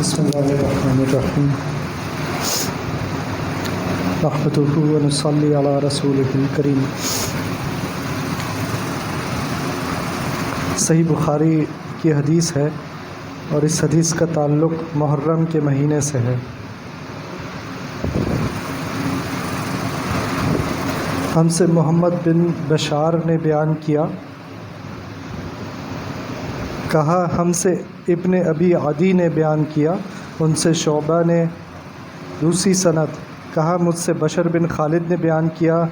بسم اللہ الرحمن الرحیم نحمدہ ونصلی علی رسولہ الکریم۔ صحیح بخاری کی حدیث ہے اور اس حدیث کا تعلق محرم کے مہینے سے ہے۔ ہم سے محمد بن بشار نے بیان کیا، کہا ہم سے ابن ابی عدی نے بیان کیا، ان سے شعبہ نے دوسری سند، کہا مجھ سے بشر بن خالد نے بیان کیا،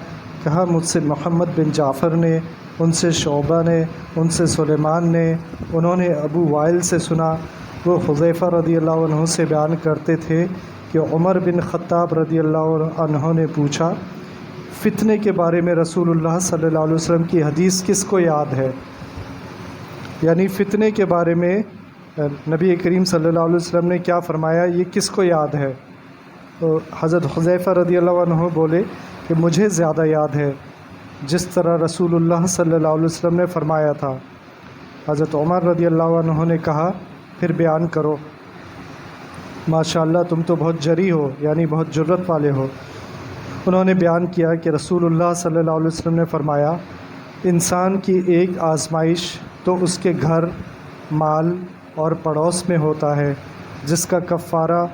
کہا مجھ سے محمد بن جعفر نے، ان سے شعبہ نے، ان سے سلیمان نے، انہوں نے ابو وائل سے سنا، وہ حذیفہ رضی اللہ عنہ سے بیان کرتے تھے کہ عمر بن خطاب رضی اللہ عنہ نے پوچھا، فتنے کے بارے میں رسول اللہ صلی اللہ علیہ وسلم کی حدیث کس کو یاد ہے؟ یعنی فتنے کے بارے میں نبی کریم صلی اللہ علیہ وسلم نے کیا فرمایا، یہ کس کو یاد ہے؟ تو حضرت حذیفہ رضی اللہ عنہ بولے کہ مجھے زیادہ یاد ہے، جس طرح رسول اللہ صلی اللہ علیہ وسلم نے فرمایا تھا۔ حضرت عمر رضی اللہ عنہ نے کہا پھر بیان کرو، ماشاءاللہ تم تو بہت جری ہو، یعنی بہت جرت والے ہو۔ انہوں نے بیان کیا کہ رسول اللہ صلی اللہ علیہ وسلم نے فرمایا، انسان کی ایک آزمائش تو اس کے گھر، مال اور پڑوس میں ہوتا ہے، جس کا کفارہ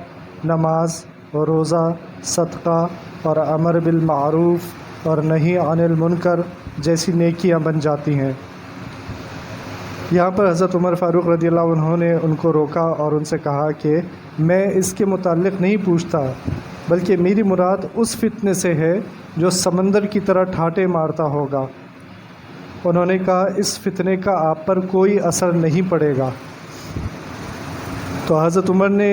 نماز اور روزہ، صدقہ اور امر بالمعروف اور نہی عن المنکر جیسی نیکیاں بن جاتی ہیں۔ یہاں پر حضرت عمر فاروق رضی اللہ عنہ نے ان کو روکا اور ان سے کہا کہ میں اس کے متعلق نہیں پوچھتا، بلکہ میری مراد اس فتنے سے ہے جو سمندر کی طرح ٹھاٹے مارتا ہوگا۔ انہوں نے کہا اس فتنے کا آپ پر کوئی اثر نہیں پڑے گا۔ تو حضرت عمر نے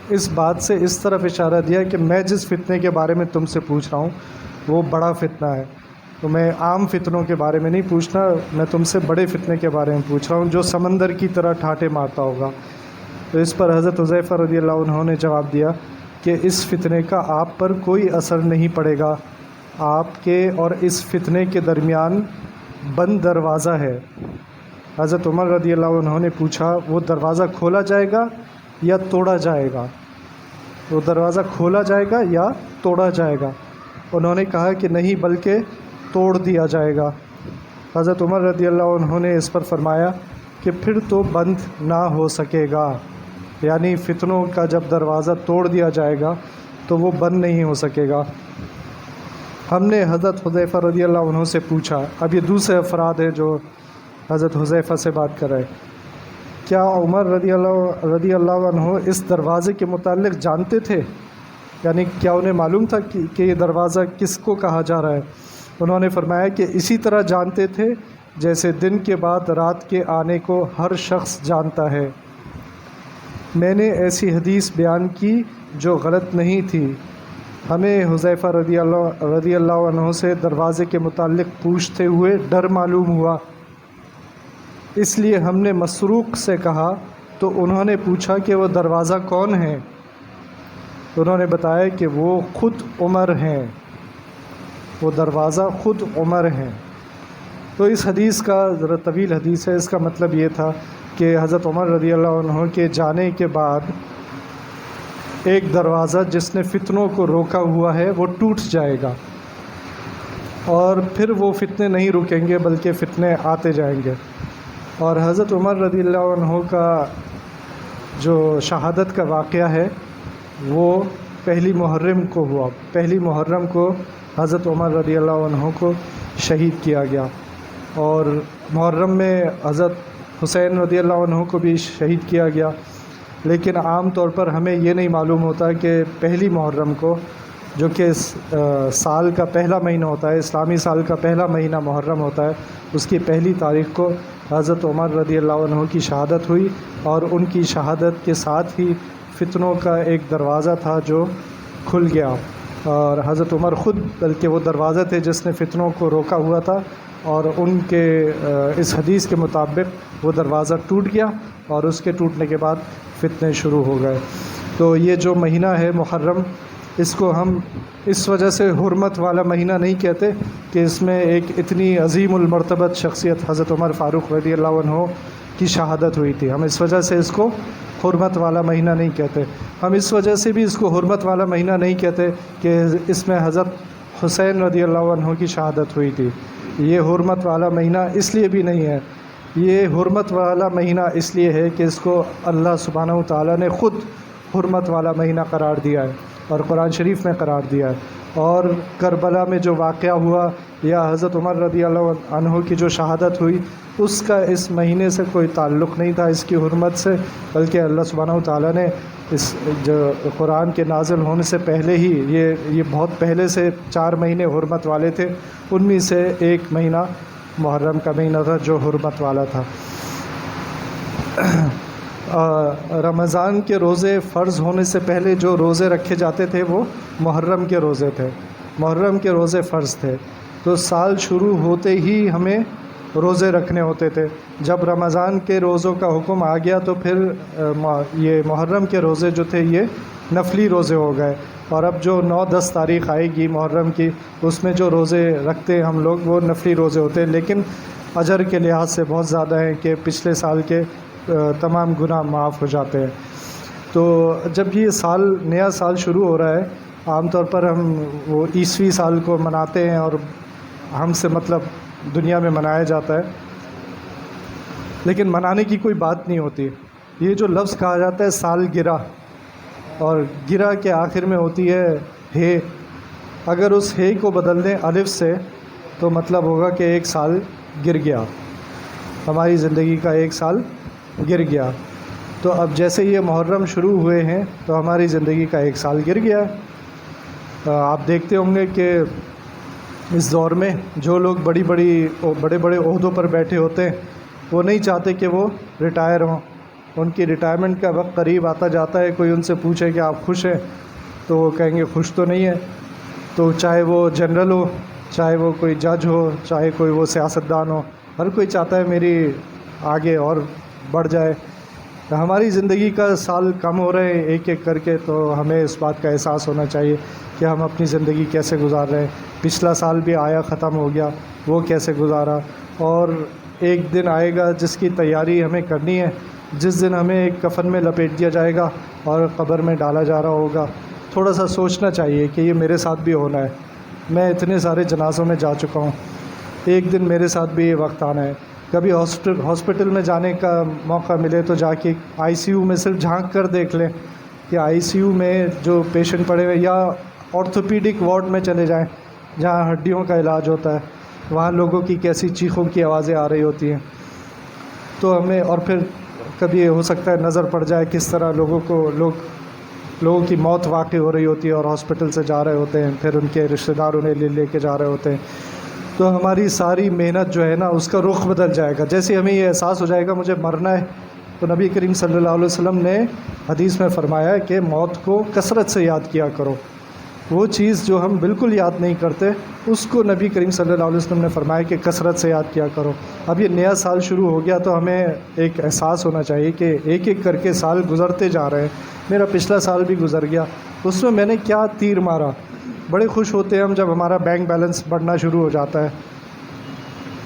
اس بات سے اس طرف اشارہ دیا کہ میں جس فتنے کے بارے میں تم سے پوچھ رہا ہوں وہ بڑا فتنہ ہے، تو میں عام فتنوں کے بارے میں نہیں پوچھنا، میں تم سے بڑے فتنے کے بارے میں پوچھ رہا ہوں جو سمندر کی طرح ٹھاٹے مارتا ہوگا۔ تو اس پر حضرت حذیفہ رضی اللہ عنہ نے جواب دیا کہ اس فتنے کا آپ پر کوئی اثر نہیں پڑے گا، آپ کے اور اس فتنے کے درمیان بند دروازہ ہے۔ حضرت عمر رضی اللہ عنہ نے پوچھا وہ دروازہ کھولا جائے گا یا توڑا جائے گا؟ وہ دروازہ کھولا جائے گا یا توڑا جائے گا؟ انہوں نے کہا کہ نہیں بلکہ توڑ دیا جائے گا۔ حضرت عمر رضی اللہ عنہ نے اس پر فرمایا کہ پھر تو بند نہ ہو سکے گا، یعنی فتنوں کا جب دروازہ توڑ دیا جائے گا تو وہ بند نہیں ہو سکے گا۔ ہم نے حضرت حذیفہ رضی اللہ عنہ سے پوچھا، اب یہ دوسرے افراد ہیں جو حضرت حذیفہ سے بات کر رہے، کیا عمر رضی اللہ عنہ اس دروازے کے متعلق جانتے تھے؟ یعنی کیا انہیں معلوم تھا کہ یہ دروازہ کس کو کہا جا رہا ہے؟ انہوں نے فرمایا کہ اسی طرح جانتے تھے جیسے دن کے بعد رات کے آنے کو ہر شخص جانتا ہے۔ میں نے ایسی حدیث بیان کی جو غلط نہیں تھی۔ ہمیں حذیفہ رضی اللہ عنہ سے دروازے کے متعلق پوچھتے ہوئے ڈر معلوم ہوا، اس لیے ہم نے مسروق سے کہا تو انہوں نے پوچھا کہ وہ دروازہ کون ہے؟ انہوں نے بتایا کہ وہ خود عمر ہیں، وہ دروازہ خود عمر ہیں۔ تو اس حدیث کا ذرا طویل حدیث ہے، اس کا مطلب یہ تھا کہ حضرت عمر رضی اللہ عنہ کے جانے کے بعد ایک دروازہ جس نے فتنوں کو روکا ہوا ہے وہ ٹوٹ جائے گا، اور پھر وہ فتنے نہیں رکیں گے بلکہ فتنے آتے جائیں گے۔ اور حضرت عمر رضی اللہ عنہ کا جو شہادت کا واقعہ ہے وہ پہلی محرم کو ہوا، پہلی محرم کو حضرت عمر رضی اللہ عنہ کو شہید کیا گیا، اور محرم میں حضرت حسین رضی اللہ عنہ کو بھی شہید کیا گیا۔ لیکن عام طور پر ہمیں یہ نہیں معلوم ہوتا کہ پہلی محرم کو، جو کہ سال کا پہلا مہینہ ہوتا ہے، اسلامی سال کا پہلا مہینہ محرم ہوتا ہے، اس کی پہلی تاریخ کو حضرت عمر رضی اللہ عنہ کی شہادت ہوئی، اور ان کی شہادت کے ساتھ ہی فتنوں کا ایک دروازہ تھا جو کھل گیا، اور حضرت عمر خود بلکہ وہ دروازہ تھے جس نے فتنوں کو روکا ہوا تھا، اور ان کے اس حدیث کے مطابق وہ دروازہ ٹوٹ گیا، اور اس کے ٹوٹنے کے بعد فتنے شروع ہو گئے۔ تو یہ جو مہینہ ہے محرم، اس کو ہم اس وجہ سے حرمت والا مہینہ نہیں کہتے کہ اس میں ایک اتنی عظیم المرتبت شخصیت حضرت عمر فاروق رضی اللہ عنہ کی شہادت ہوئی تھی، ہم اس وجہ سے اس کو حرمت والا مہینہ نہیں کہتے. ہم اس وجہ سے بھی اس کو حرمت والا مہینہ نہیں کہتے کہ اس میں حضرت حسین رضی اللہ عنہ کی شہادت ہوئی تھی. یہ حرمت والا مہینہ اس لیے بھی نہیں ہے. یہ حرمت والا مہینہ اس لیے ہے کہ اس کو اللہ سبحانہ و تعالیٰ نے خود حرمت والا مہینہ قرار دیا ہے اور قرآن شریف میں قرار دیا ہے. اور کربلا میں جو واقعہ ہوا یا حضرت عمر رضی اللہ عنہ کی جو شہادت ہوئی، اس کا اس مہینے سے کوئی تعلق نہیں تھا، اس کی حرمت سے، بلکہ اللہ سبحانہ و تعالیٰ نے اس جو قرآن کے نازل ہونے سے پہلے ہی یہ بہت پہلے سے 4 مہینے حرمت والے تھے، ان میں سے ایک مہینہ محرم کا مہینہ تھا جو حرمت والا تھا. رمضان کے روزے فرض ہونے سے پہلے جو روزے رکھے جاتے تھے وہ محرم کے روزے تھے. محرم کے روزے فرض تھے، تو سال شروع ہوتے ہی ہمیں روزے رکھنے ہوتے تھے. جب رمضان کے روزوں کا حکم آ گیا تو پھر یہ محرم کے روزے جو تھے یہ نفلی روزے ہو گئے. اور اب جو 9-10 تاریخ آئے گی محرم کی، اس میں جو روزے رکھتے ہیں ہم لوگ وہ نفلی روزے ہوتے ہیں، لیکن اجر کے لحاظ سے بہت زیادہ ہیں کہ پچھلے سال کے تمام گناہ معاف ہو جاتے ہیں. تو جب یہ نیا سال شروع ہو رہا ہے، عام طور پر ہم وہ عیسوی سال کو مناتے ہیں اور ہم سے مطلب دنیا میں منایا جاتا ہے، لیکن منانے کی کوئی بات نہیں ہوتی. یہ جو لفظ کہا جاتا ہے سال گرہ، اور گرہ کے آخر میں ہوتی ہے ہے. اگر اس ہے کو بدل دیں الف سے تو مطلب ہوگا کہ ایک سال گر گیا، ہماری زندگی کا ایک سال گر گیا. تو اب جیسے یہ محرم شروع ہوئے ہیں تو ہماری زندگی کا ایک سال گر گیا. آپ دیکھتے ہوں گے کہ اس دور میں جو لوگ بڑے بڑے عہدوں پر بیٹھے ہوتے ہیں وہ نہیں چاہتے کہ وہ ریٹائر ہوں. ان کی ریٹائرمنٹ کا وقت قریب آتا جاتا ہے. کوئی ان سے پوچھے کہ آپ خوش ہیں تو وہ کہیں گے خوش تو نہیں ہے. تو چاہے وہ جنرل ہو، چاہے وہ کوئی جج ہو، چاہے کوئی وہ سیاستدان ہو، ہر کوئی چاہتا ہے میری آگے اور بڑھ جائے. ہماری زندگی کا سال کم ہو رہے ہیں ایک ایک کر کے، تو ہمیں اس بات کا احساس ہونا چاہیے کہ ہم اپنی زندگی کیسے گزار رہے ہیں. پچھلا سال بھی آیا ختم ہو گیا، وہ کیسے گزارا. اور ایک دن آئے گا جس کی تیاری ہمیں کرنی ہے، جس دن ہمیں ایک کفن میں لپیٹ دیا جائے گا اور قبر میں ڈالا جا رہا ہوگا. تھوڑا سا سوچنا چاہیے کہ یہ میرے ساتھ بھی ہونا ہے. میں اتنے سارے جنازوں میں جا چکا ہوں، ایک دن میرے ساتھ بھی یہ وقت آنا ہے. کبھی ہاسپٹل میں جانے کا موقع ملے تو جا کے آئی سی یو میں صرف جھانک کر دیکھ لیں کہ آئی سی یو میں جو پیشنٹ پڑے ہوئے، یا آرتھوپیڈک وارڈ میں چلے جائیں جہاں ہڈیوں کا علاج ہوتا ہے، وہاں لوگوں کی کیسی چیخوں کی آوازیں آ رہی ہوتی ہیں. تو ہمیں، اور پھر کبھی ہو سکتا ہے نظر پڑ جائے کس طرح لوگوں کی موت واقع ہو رہی ہوتی ہے اور ہاسپٹل سے جا رہے ہوتے ہیں، پھر ان کے رشتہ دار انہیں لے کے جا رہے ہوتے ہیں. تو ہماری ساری محنت جو ہے نا اس کا رخ بدل جائے گا. جیسے ہمیں یہ احساس ہو جائے گا مجھے مرنا ہے، تو نبی کریم صلی اللہ علیہ وسلم نے حدیث میں فرمایا ہے کہ موت کو کثرت سے یاد کیا کرو. وہ چیز جو ہم بالکل یاد نہیں کرتے اس کو نبی کریم صلی اللہ علیہ وسلم نے فرمایا کہ کثرت سے یاد کیا کرو. اب یہ نیا سال شروع ہو گیا تو ہمیں ایک احساس ہونا چاہیے کہ ایک ایک کر کے سال گزرتے جا رہے ہیں. میرا پچھلا سال بھی گزر گیا، اس میں نے کیا تیر مارا. بڑے خوش ہوتے ہیں ہم جب ہمارا بینک بیلنس بڑھنا شروع ہو جاتا ہے،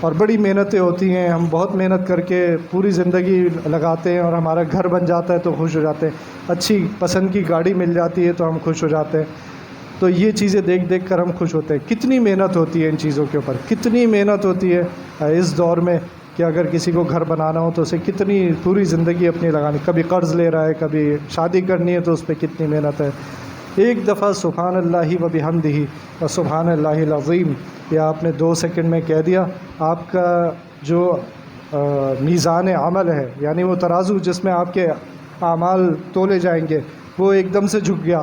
اور بڑی محنتیں ہوتی ہیں، ہم بہت محنت کر کے پوری زندگی لگاتے ہیں اور ہمارا گھر بن جاتا ہے تو خوش ہو جاتے ہیں. اچھی پسند کی گاڑی مل جاتی ہے تو ہم خوش ہو جاتے ہیں. تو یہ چیزیں دیکھ دیکھ کر ہم خوش ہوتے ہیں. کتنی محنت ہوتی ہے ان چیزوں کے اوپر، کتنی محنت ہوتی ہے اس دور میں کہ اگر کسی کو گھر بنانا ہو تو اسے کتنی پوری زندگی اپنی لگانی، کبھی قرض لے رہا ہے، کبھی شادی کرنی ہے تو اس پہ کتنی محنت ہے. ایک دفعہ سبحان اللہ و بحمدہ و سبحان اللہ العظیم یہ آپ نے 2 سیکنڈ میں کہہ دیا، آپ کا جو میزان عمل ہے، یعنی وہ ترازو جس میں آپ کے اعمال تولے جائیں گے، وہ ایک دم سے جھک گیا.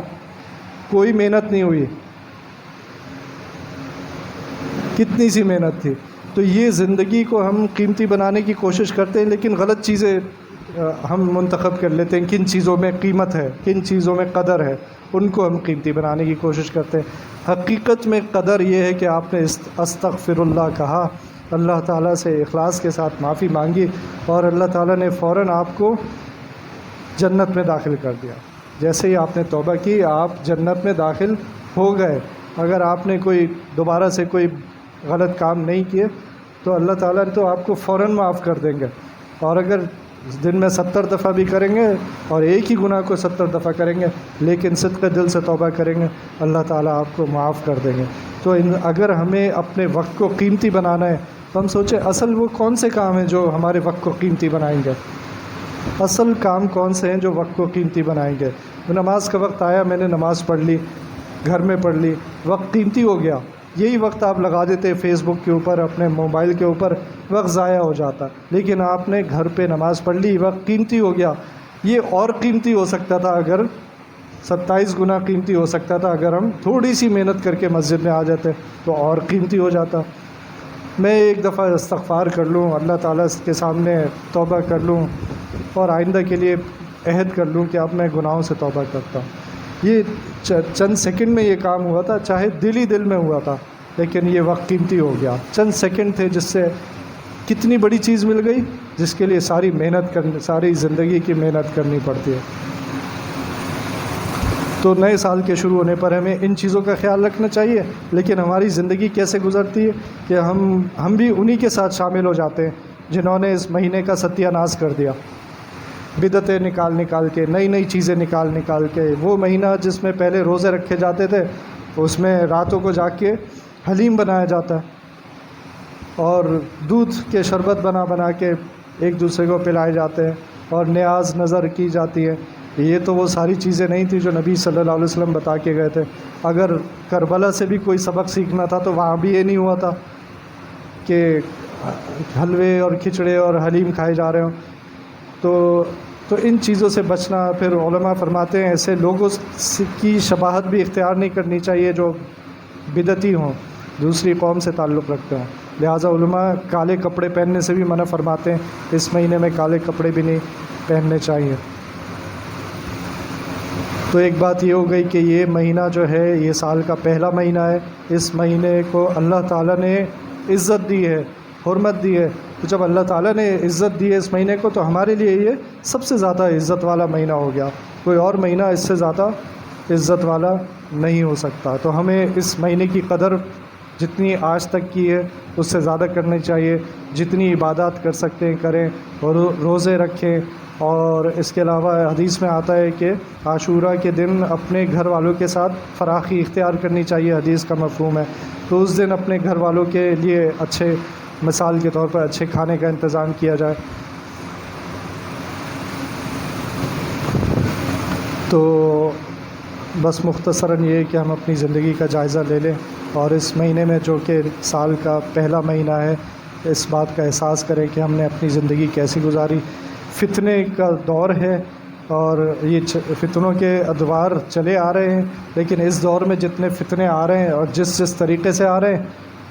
کوئی محنت نہیں ہوئی. کتنی سی محنت تھی. تو یہ زندگی کو ہم قیمتی بنانے کی کوشش کرتے ہیں، لیکن غلط چیزیں ہم منتخب کر لیتے ہیں. کن چیزوں میں قیمت ہے، کن چیزوں میں قدر ہے، ان کو ہم قیمتی بنانے کی کوشش کرتے ہیں. حقیقت میں قدر یہ ہے کہ آپ نے استغفر اللہ کہا، اللہ تعالیٰ سے اخلاص کے ساتھ معافی مانگی، اور اللہ تعالیٰ نے فوراً آپ کو جنت میں داخل کر دیا. جیسے ہی آپ نے توبہ کی آپ جنت میں داخل ہو گئے. اگر آپ نے کوئی دوبارہ سے کوئی غلط کام نہیں کیے تو اللہ تعالیٰ تو آپ کو فوراً معاف کر دیں گے. اور اگر دن میں 70 دفعہ بھی کریں گے اور ایک ہی گناہ کو 70 دفعہ کریں گے، لیکن صدق دل سے توبہ کریں گے، اللہ تعالیٰ آپ کو معاف کر دیں گے۔ تو اگر ہمیں اپنے وقت کو قیمتی بنانا ہے تو ہم سوچیں اصل وہ کون سے کام ہیں جو ہمارے وقت کو قیمتی بنائیں گے، اصل کام کون سے ہیں جو وقت کو قیمتی بنائیں گے۔ نماز کا وقت آیا، میں نے نماز پڑھ لی، گھر میں پڑھ لی، وقت قیمتی ہو گیا، یہی وقت آپ لگا دیتے فیس بک کے اوپر، اپنے موبائل کے اوپر، وقت ضائع ہو جاتا، لیکن آپ نے گھر پہ نماز پڑھ لی، وقت قیمتی ہو گیا۔ یہ اور قیمتی ہو سکتا تھا، اگر 27 گنا قیمتی ہو سکتا تھا اگر ہم تھوڑی سی محنت کر کے مسجد میں آ جاتے تو اور قیمتی ہو جاتا۔ میں ایک دفعہ استغفار کر لوں، اللہ تعالیٰ کے سامنے توبہ کر لوں اور آئندہ کے لیے عہد کر لوں کہ اب میں گناہوں سے توبہ کرتا ہوں۔ یہ چند سیکنڈ میں یہ کام ہوا تھا، چاہے دل ہی دل میں ہوا تھا، لیکن یہ وقت قیمتی ہو گیا۔ چند سیکنڈ تھے جس سے کتنی بڑی چیز مل گئی، جس کے لیے ساری زندگی کی محنت کرنی پڑتی ہے۔ تو نئے سال کے شروع ہونے پر ہمیں ان چیزوں کا خیال رکھنا چاہیے، لیکن ہماری زندگی کیسے گزرتی ہے کہ ہم بھی انہی کے ساتھ شامل ہو جاتے ہیں جنہوں نے اس مہینے کا ستیہ ناش کر دیا، بدعتیں نکال کے، نئی چیزیں نکال کے۔ وہ مہینہ جس میں پہلے روزے رکھے جاتے تھے، اس میں راتوں کو جاگ کے حلیم بنایا جاتا ہے اور دودھ کے شربت بنا کے ایک دوسرے کو پلائے جاتے ہیں اور نیاز نظر کی جاتی ہے۔ یہ تو وہ ساری چیزیں نہیں تھیں جو نبی صلی اللہ علیہ وسلم بتا کے گئے تھے۔ اگر کربلا سے بھی کوئی سبق سیکھنا تھا تو وہاں بھی یہ نہیں ہوا تھا کہ حلوے اور کھچڑے اور حلیم کھائے جا رہے ہوں۔ تو ان چیزوں سے بچنا، پھر علماء فرماتے ہیں ایسے لوگوں کی شباہت بھی اختیار نہیں کرنی چاہیے جو بدعتی ہوں، دوسری قوم سے تعلق رکھتے ہوں۔ لہٰذا علماء کالے کپڑے پہننے سے بھی منع فرماتے ہیں، اس مہینے میں کالے کپڑے بھی نہیں پہننے چاہیے۔ تو ایک بات یہ ہو گئی کہ یہ مہینہ جو ہے یہ سال کا پہلا مہینہ ہے، اس مہینے کو اللہ تعالیٰ نے عزت دی ہے، حرمت دی ہے۔ تو جب اللہ تعالیٰ نے عزت دی ہے اس مہینے کو، تو ہمارے لیے یہ سب سے زیادہ عزت والا مہینہ ہو گیا، کوئی اور مہینہ اس سے زیادہ عزت والا نہیں ہو سکتا۔ تو ہمیں اس مہینے کی قدر جتنی آج تک کی ہے اس سے زیادہ کرنی چاہیے، جتنی عبادات کر سکتے ہیں کریں، اور روزے رکھیں۔ اور اس کے علاوہ حدیث میں آتا ہے کہ عاشورہ کے دن اپنے گھر والوں کے ساتھ فراخی اختیار کرنی چاہیے، حدیث کا مفہوم ہے۔ تو اس دن اپنے گھر والوں کے لیے اچھے مثال کے طور پر اچھے کھانے کا انتظام کیا جائے۔ تو بس مختصراً یہ کہ ہم اپنی زندگی کا جائزہ لے لیں اور اس مہینے میں جو کہ سال کا پہلا مہینہ ہے، اس بات کا احساس کریں کہ ہم نے اپنی زندگی کیسی گزاری۔ فتنے کا دور ہے اور یہ فتنوں کے ادوار چلے آ رہے ہیں، لیکن اس دور میں جتنے فتنے آ رہے ہیں اور جس طریقے سے آ رہے ہیں،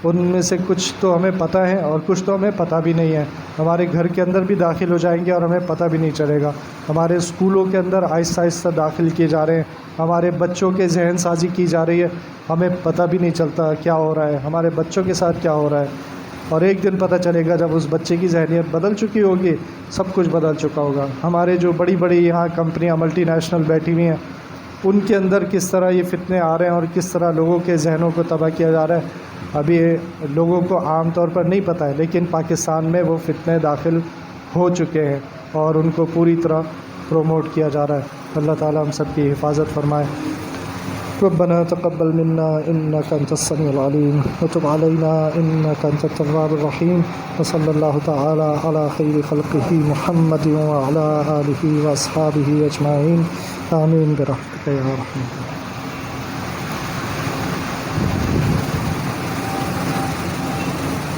ان میں سے کچھ تو ہمیں پتہ ہے اور کچھ تو ہمیں پتہ بھی نہیں ہے۔ ہمارے گھر کے اندر بھی داخل ہو جائیں گے اور ہمیں پتہ بھی نہیں چلے گا۔ ہمارے اسکولوں کے اندر آہستہ آہستہ داخل کیے جا رہے ہیں، ہمارے بچوں کے ذہن سازی کی جا رہی ہے، ہمیں پتہ بھی نہیں چلتا کیا ہو رہا ہے، ہمارے بچوں کے ساتھ کیا ہو رہا ہے۔ اور ایک دن پتہ چلے گا جب اس بچے کی ذہنیت بدل چکی ہوگی، سب کچھ بدل چکا ہوگا۔ ہمارے جو بڑی بڑی یہاں کمپنیاں ملٹی نیشنل بیٹھی ہوئی ہیں، ان کے اندر کس طرح یہ فتنے آ رہے ہیں اور کس طرح لوگوں کے ذہنوں کو تباہ کیا جا رہا ہے، ابھی لوگوں کو عام طور پر نہیں پتہ ہے، لیکن پاکستان میں وہ فتنے داخل ہو چکے ہیں اور ان کو پوری طرح پروموٹ کیا جا رہا ہے۔ اللہ تعالیٰ ہم سب کی حفاظت فرمائے۔ ربنا تقبل منا انك انت السميع العليم وتب علينا انك انت التواب الرحيم وصلى الله تعالى على خير خلقه محمد وعلى آله واصحابه اجمعين آمين برحمتك يا رحمن۔